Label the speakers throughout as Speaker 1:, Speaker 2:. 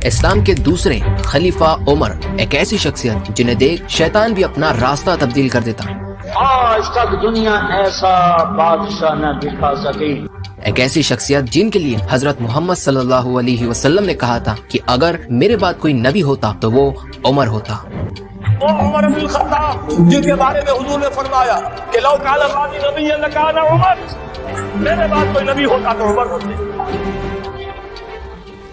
Speaker 1: اسلام کے دوسرے خلیفہ عمر ایک ایسی شخصیت جنہیں دیکھ شیطان بھی اپنا راستہ تبدیل کر دیتا.
Speaker 2: آج تک دنیا ایسا بادشاہ نہ دکھا سکی.
Speaker 1: ایک ایسی شخصیت جن کے لیے حضرت محمد صلی اللہ علیہ وسلم نے کہا تھا کہ اگر میرے بعد کوئی نبی ہوتا تو وہ عمر ہوتا.
Speaker 3: وہ عمر بن الخطاب جن کے بارے میں حضور نے فرمایا کہ لو کان بعدی نبی لکان عمر، میرے بعد کوئی نبی ہوتا تو عمر ہوتے.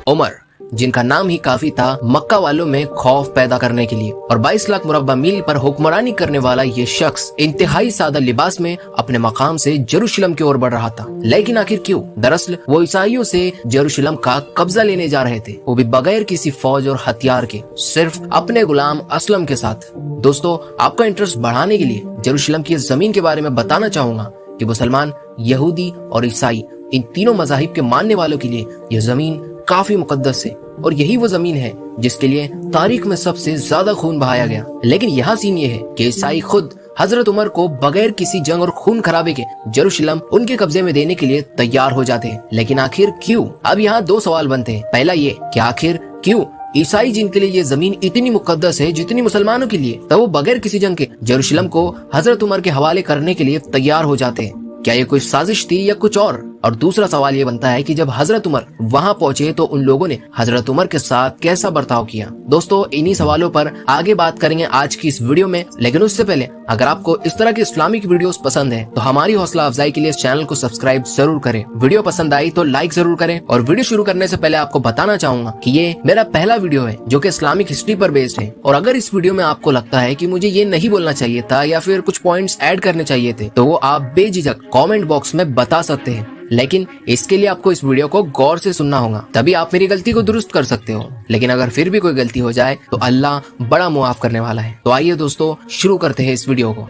Speaker 1: عمر جن کا نام ہی کافی تھا مکہ والوں میں خوف پیدا کرنے کے لیے، اور 22 لاکھ مربع میل پر حکمرانی کرنے والا یہ شخص انتہائی سادہ لباس میں اپنے مقام سے یروشلم کی اور بڑھ رہا تھا. لیکن آخر کیوں؟ دراصل وہ عیسائیوں سے یروشلم کا قبضہ لینے جا رہے تھے، وہ بھی بغیر کسی فوج اور ہتھیار کے، صرف اپنے غلام اسلم کے ساتھ. دوستو، آپ کا انٹرسٹ بڑھانے کے لیے یروشلم کی اس زمین کے بارے میں بتانا چاہوں گا کہ مسلمان، یہودی اور عیسائی ان تینوں مذاہب کے ماننے والوں کے لیے یہ زمین کافی مقدس ہے، اور یہی وہ زمین ہے جس کے لیے تاریخ میں سب سے زیادہ خون بہایا گیا. لیکن یہاں سین یہ ہے کہ عیسائی خود حضرت عمر کو بغیر کسی جنگ اور خون خرابے کے یروشلم ان کے قبضے میں دینے کے لیے تیار ہو جاتے ہیں. لیکن آخر کیوں؟ اب یہاں دو سوال بنتے ہیں. پہلا یہ کہ آخر کیوں عیسائی جن کے لیے یہ زمین اتنی مقدس ہے جتنی مسلمانوں کے لیے، تو وہ بغیر کسی جنگ کے یروشلم کو حضرت عمر کے حوالے کرنے کے لیے تیار ہو جاتے ہیں؟ کیا یہ کوئی سازش تھی یا کچھ اور دوسرا سوال یہ بنتا ہے کہ جب حضرت عمر وہاں پہنچے تو ان لوگوں نے حضرت عمر کے ساتھ کیسا برتاؤ کیا؟ دوستو، انہی سوالوں پر آگے بات کریں گے آج کی اس ویڈیو میں. لیکن اس سے پہلے اگر آپ کو اس طرح کی اسلامک ویڈیوز پسند ہیں تو ہماری حوصلہ افزائی کے لیے اس چینل کو سبسکرائب ضرور کریں. ویڈیو پسند آئی تو لائک ضرور کریں. اور ویڈیو شروع کرنے سے پہلے آپ کو بتانا چاہوں گا کہ یہ میرا پہلا ویڈیو ہے جو کہ اسلامک ہسٹری پر بیسڈ ہے، اور اگر اس ویڈیو میں آپ کو لگتا ہے کہ مجھے یہ نہیں بولنا چاہیے تھا یا پھر کچھ پوائنٹس ایڈ کرنے چاہیے تھے تو وہ آپ بے جھجک کامنٹ باکس میں بتا سکتے ہیں. لیکن اس کے لیے آپ کو اس ویڈیو کو غور سے سننا ہوگا، تبھی آپ میری غلطی کو درست کر سکتے ہو. لیکن اگر پھر بھی کوئی غلطی ہو جائے تو اللہ بڑا معاف کرنے والا ہے. تو آئیے دوستو، شروع کرتے ہیں اس ویڈیو کو.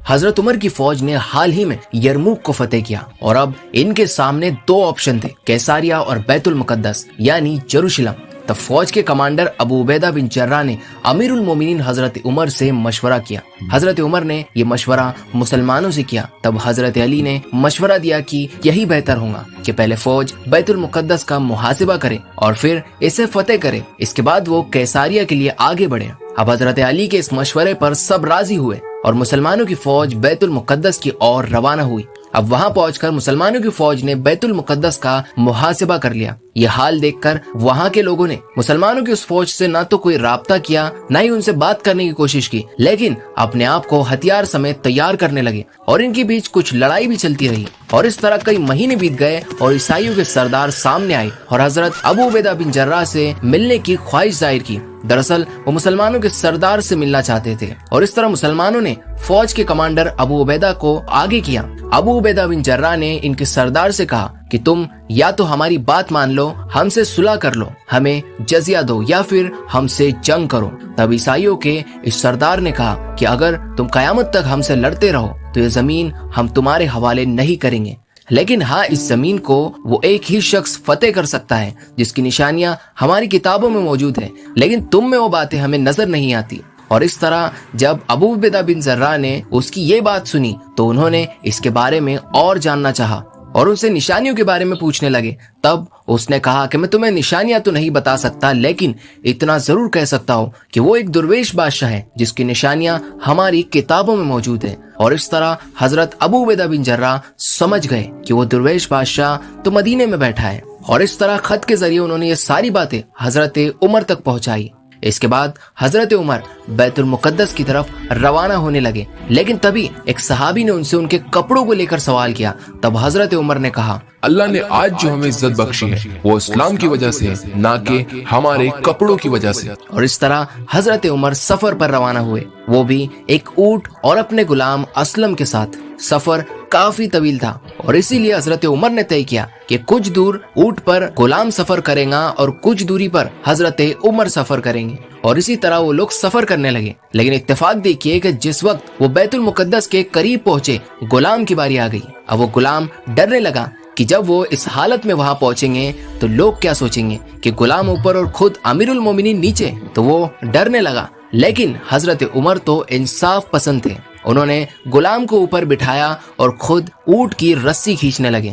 Speaker 1: حضرت عمر کی فوج نے حال ہی میں یرموک کو فتح کیا، اور اب ان کے سامنے دو آپشن تھے، کیساریہ اور بیت المقدس یعنی یروشلم. تب فوج کے کمانڈر ابو عبیدہ بن جراح نے امیر المومنین حضرت عمر سے مشورہ کیا. حضرت عمر نے یہ مشورہ مسلمانوں سے کیا. تب حضرت علی نے مشورہ دیا کہ یہی بہتر ہوگا کہ پہلے فوج بیت المقدس کا محاصبہ کرے اور پھر اسے فتح کرے، اس کے بعد وہ کیساریہ کے لیے آگے بڑھے. اب حضرت علی کے اس مشورے پر سب راضی ہوئے اور مسلمانوں کی فوج بیت المقدس کی اور روانہ ہوئی. اب وہاں پہنچ کر مسلمانوں کی فوج نے بیت المقدس کا محاصبہ کر لیا. یہ حال دیکھ کر وہاں کے لوگوں نے مسلمانوں کی اس فوج سے نہ تو کوئی رابطہ کیا، نہ ہی ان سے بات کرنے کی کوشش کی، لیکن اپنے آپ کو ہتھیار سمیت تیار کرنے لگے، اور ان کے بیچ کچھ لڑائی بھی چلتی رہی. اور اس طرح کئی مہینے بیت گئے اور عیسائیوں کے سردار سامنے آئے اور حضرت ابو عبیدہ بن جراح سے ملنے کی خواہش ظاہر کی. دراصل وہ مسلمانوں کے سردار سے ملنا چاہتے تھے، اور اس طرح مسلمانوں نے فوج کے کمانڈر ابو عبیدہ کو آگے کیا. ابو عبیدہ بن جراح نے ان کے سردار سے کہا کہ تم یا تو ہماری بات مان لو، ہم سے صلح کر لو، ہمیں جزیہ دو، یا پھر ہم سے جنگ کرو. تب عیسائیوں کے اس سردار نے کہا کہ اگر تم قیامت تک ہم سے لڑتے رہو تو یہ زمین ہم تمہارے حوالے نہیں کریں گے. لیکن ہاں، اس زمین کو وہ ایک ہی شخص فتح کر سکتا ہے جس کی نشانیاں ہماری کتابوں میں موجود ہیں، لیکن تم میں وہ باتیں ہمیں نظر نہیں آتی. اور اس طرح جب ابو عبیدہ بن جراح نے اس کی یہ بات سنی تو انہوں نے اس کے بارے میں اور جاننا چاہا اور ان سے نشانیوں کے بارے میں پوچھنے لگے. تب اس نے کہا کہ میں تمہیں نشانیاں تو نہیں بتا سکتا، لیکن اتنا ضرور کہہ سکتا ہوں کہ وہ ایک درویش بادشاہ ہے جس کی نشانیاں ہماری کتابوں میں موجود ہیں. اور اس طرح حضرت ابو عبیدہ بن جراح سمجھ گئے کہ وہ درویش بادشاہ تو مدینے میں بیٹھا ہے، اور اس طرح خط کے ذریعے انہوں نے یہ ساری باتیں حضرت عمر تک پہنچائی. اس کے بعد حضرت عمر بیت المقدس کی طرف روانہ ہونے لگے، لیکن تبھی ایک صحابی نے ان سے ان کے کپڑوں کو لے کر سوال کیا. تب حضرت عمر نے کہا،
Speaker 4: اللہ نے آج جو ہمیں عزت بخشی ہے وہ اسلام کی وجہ سے ہے، نہ کہ ہمارے کپڑوں کی وجہ سے.
Speaker 1: اور اس طرح حضرت عمر سفر پر روانہ ہوئے، وہ بھی ایک اونٹ اور اپنے غلام اسلم کے ساتھ. سفر کافی طویل تھا، اور اسی لیے حضرت عمر نے طے کیا کہ کچھ دور اونٹ پر غلام سفر کرے گا اور کچھ دوری پر حضرت عمر سفر کریں گے. اور اسی طرح وہ لوگ سفر کرنے لگے. لیکن اتفاق دیکھیے کہ جس وقت وہ بیت المقدس کے قریب پہنچے، غلام کی باری آ گئی. اب وہ غلام ڈرنے لگا کہ جب وہ اس حالت میں وہاں پہنچیں گے تو لوگ کیا سوچیں گے کہ غلام اوپر اور خود امیر المومنین نیچے. تو وہ ڈرنے لگا. لیکن حضرت عمر تو انصاف پسند تھے، انہوں نے غلام کو اوپر بٹھایا اور خود اونٹ کی رسی کھینچنے لگے.